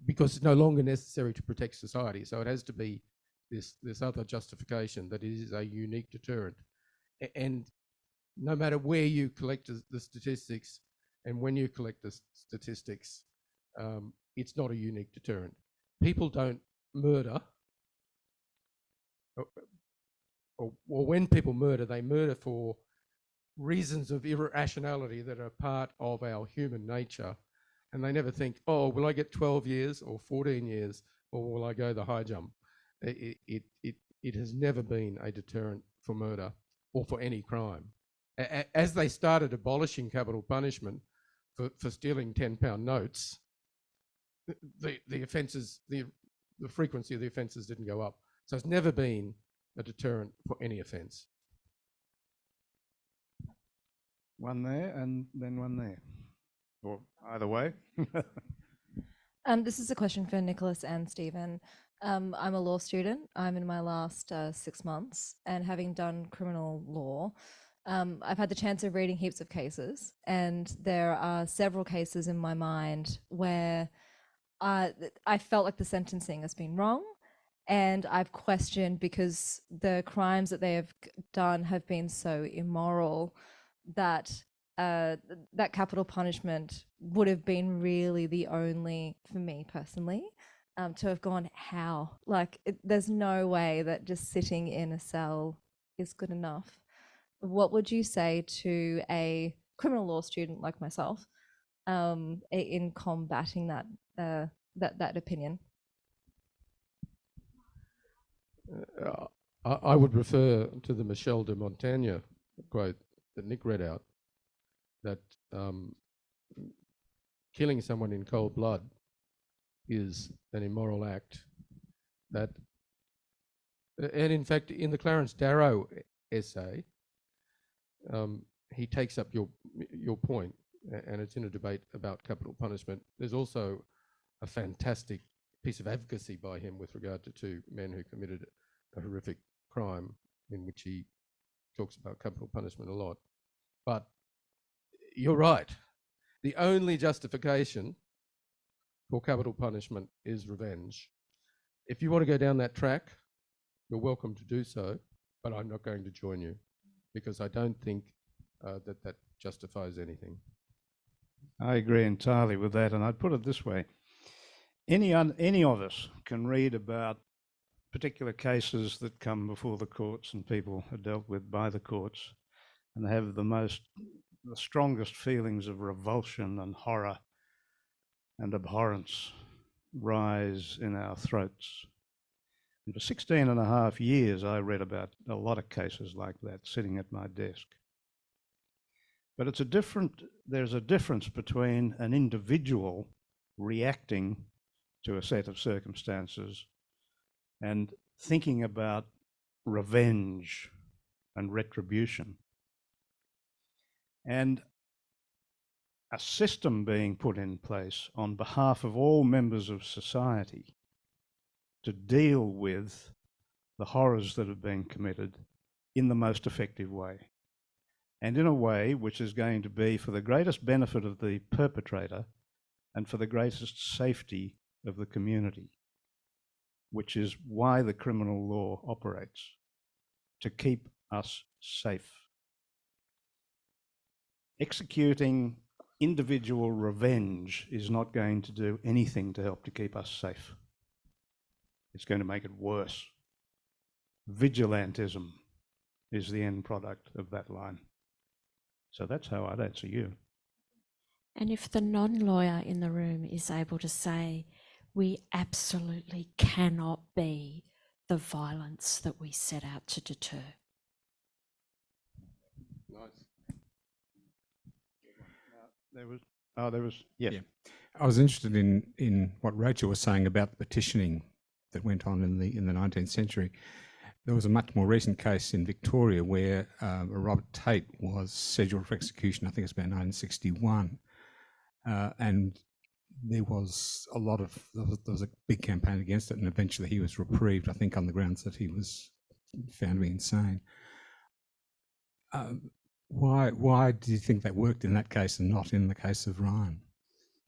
because it's no longer necessary to protect society. So it has to be this other justification that it is a unique deterrent. And no matter where you collect the statistics and when you collect the statistics, it's not a unique deterrent. People don't murder, or when people murder, they murder for reasons of irrationality that are part of our human nature. And they never think, oh, will I get 12 years or 14 years, or will I go the high jump? It has never been a deterrent for murder or for any crime. As they started abolishing capital punishment for stealing £10 notes, the offences, the frequency of the offences didn't go up. So it's never been a deterrent for any offence. One there and then one there, or either way. This is a question for Nicholas and Stephen. I'm a law student. I'm in my last 6 months, and having done criminal law, I've had the chance of reading heaps of cases, and there are several cases in my mind where I felt like the sentencing has been wrong, and I've questioned because the crimes that they have done have been so immoral that that capital punishment would have been really the only, for me personally, to have gone, how? Like, there's no way that just sitting in a cell is good enough. What would you say to a criminal law student like myself in combating that opinion? I would refer to the Michel de Montaigne quote that Nick read out, that killing someone in cold blood is an immoral act. That, and in fact, in the Clarence Darrow essay, he takes up your point, and it's in a debate about capital punishment. There's also a fantastic piece of advocacy by him with regard to two men who committed a horrific crime, in which he talks about capital punishment a lot. But you're right. The only justification for capital punishment is revenge. If you want to go down that track, you're welcome to do so, but I'm not going to join you, because I don't think that justifies anything. I agree entirely with that, and I'd put it this way. Any of us can read about particular cases that come before the courts and people are dealt with by the courts and have the most the strongest feelings of revulsion and horror and abhorrence rise in our throats. And for 16 and a half years, I read about a lot of cases like that sitting at my desk. But there's a difference between an individual reacting to a set of circumstances and thinking about revenge and retribution, and a system being put in place on behalf of all members of society to deal with the horrors that have been committed in the most effective way, and in a way which is going to be for the greatest benefit of the perpetrator and for the greatest safety of the community, which is why the criminal law operates, to keep us safe. Executing individual revenge is not going to do anything to help to keep us safe. It's going to make it worse. Vigilantism is the end product of that line. So that's how I'd answer you. And if the non-lawyer in the room is able to say, we absolutely cannot be the violence that we set out to deter. There was, yes. Yeah. I was interested in what Rachel was saying about the petitioning that went on in the 19th century. There was a much more recent case in Victoria where Robert Tate was scheduled for execution. I think it's about 1961, and there was a big campaign against it, and eventually he was reprieved, I think, on the grounds that he was found to be insane. Why do you think that worked in that case and not in the case of Ryan?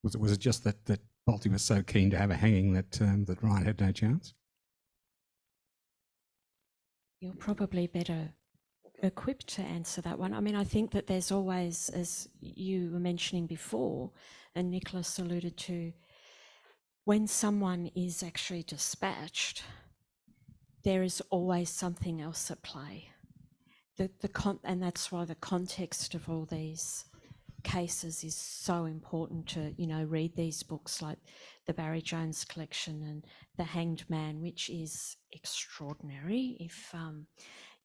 Was it just that Bolte was so keen to have a hanging that Ryan had no chance? You're probably better equipped to answer that one. I mean, I think that there's always, as you were mentioning before, and Nicholas alluded to, when someone is actually dispatched, there is always something else at play. And that's why the context of all these cases is so important to, read these books like the Barry Jones collection and The Hanged Man, which is extraordinary if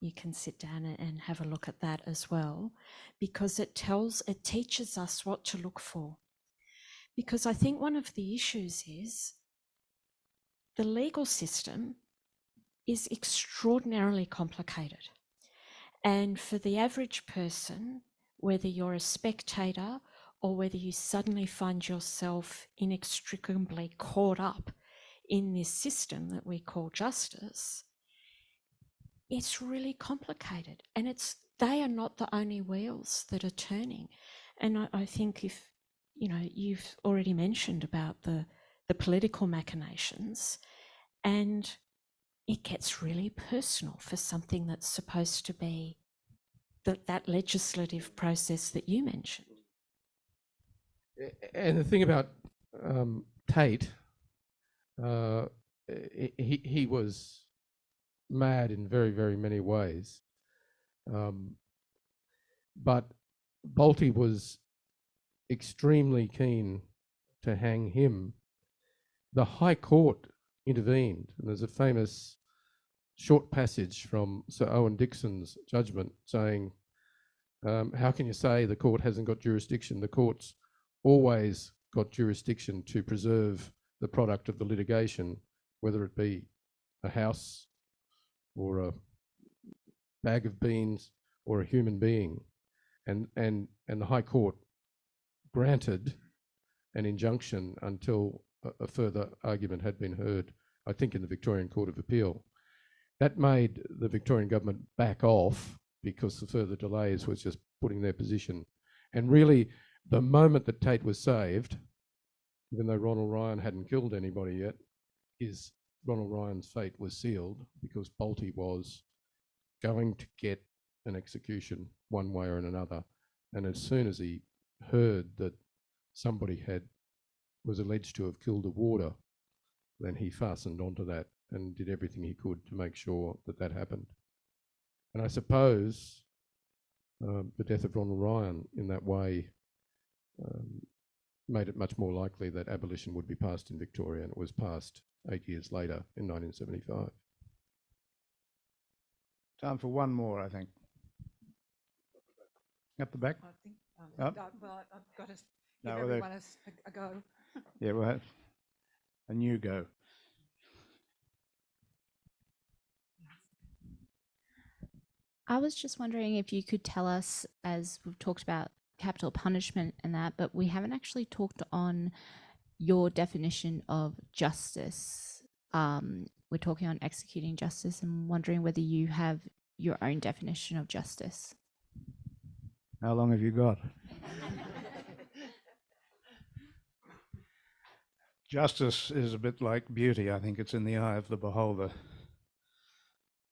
you can sit down and have a look at that as well, because it teaches us what to look for. Because I think one of the issues is the legal system is extraordinarily complicated. And for the average person, whether you're a spectator or whether you suddenly find yourself inextricably caught up in this system that we call justice, it's really complicated. And they are not the only wheels that are turning. And I think if, you've already mentioned about the political machinations, and it gets really personal for something that's supposed to be that legislative process that you mentioned. And the thing about Tate, he was mad in very, very many ways. But Bolte was extremely keen to hang him. The High Court intervened, and there's a famous short passage from Sir Owen Dixon's judgment saying, how can you say the court hasn't got jurisdiction? The court's always got jurisdiction to preserve the product of the litigation, whether it be a house or a bag of beans or a human being. And the High Court granted an injunction until a further argument had been heard, I think in the Victorian Court of Appeal. That made the Victorian government back off because the further delays was just putting their position. And really, the moment that Tate was saved, even though Ronald Ryan hadn't killed anybody yet, Ronald Ryan's fate was sealed because Bolte was going to get an execution one way or another. And as soon as he heard that somebody was alleged to have killed a warder, then he fastened onto that and did everything he could to make sure that happened. And I suppose the death of Ronald Ryan in that way made it much more likely that abolition would be passed in Victoria, and it was passed 8 years later in 1975. Time for one more, I think. At the back? I think, Up? well, I've got to No, give well, they- everyone a go. Yeah, we'll have a new go. I was just wondering if you could tell us, as we've talked about capital punishment and that, but we haven't actually talked on your definition of justice. We're talking on executing justice and wondering whether you have your own definition of justice. How long have you got? Justice is a bit like beauty. I think it's in the eye of the beholder.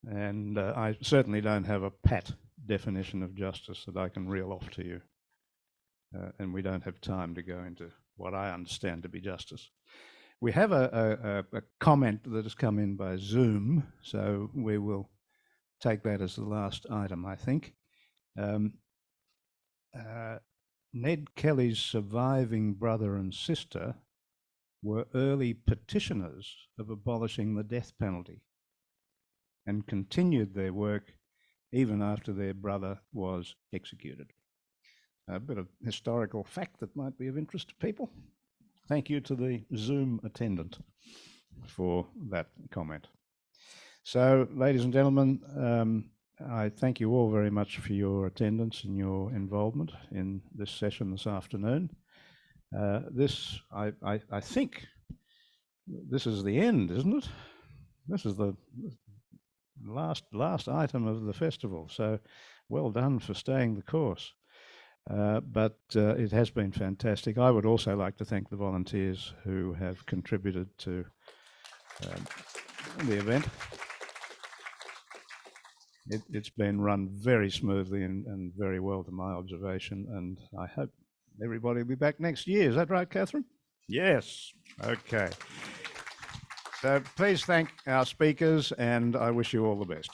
And I certainly don't have a pat definition of justice that I can reel off to you. And we don't have time to go into what I understand to be justice. We have a comment that has come in by Zoom, so we will take that as the last item, I think. Ned Kelly's surviving brother and sister were early petitioners of abolishing the death penalty and continued their work even after their brother was executed. A bit of historical fact that might be of interest to people. Thank you to the Zoom attendant for that comment. So, ladies and gentlemen, I thank you all very much for your attendance and your involvement in this session this afternoon. I think this is the end, isn't it? This is the last item of the festival, so well done for staying the course. But it has been fantastic. I would also like to thank the volunteers who have contributed to the event. It's been run very smoothly and very well to my observation, and I hope everybody will be back next year. Is that right, Catherine? Yes. Okay. So please thank our speakers, and I wish you all the best.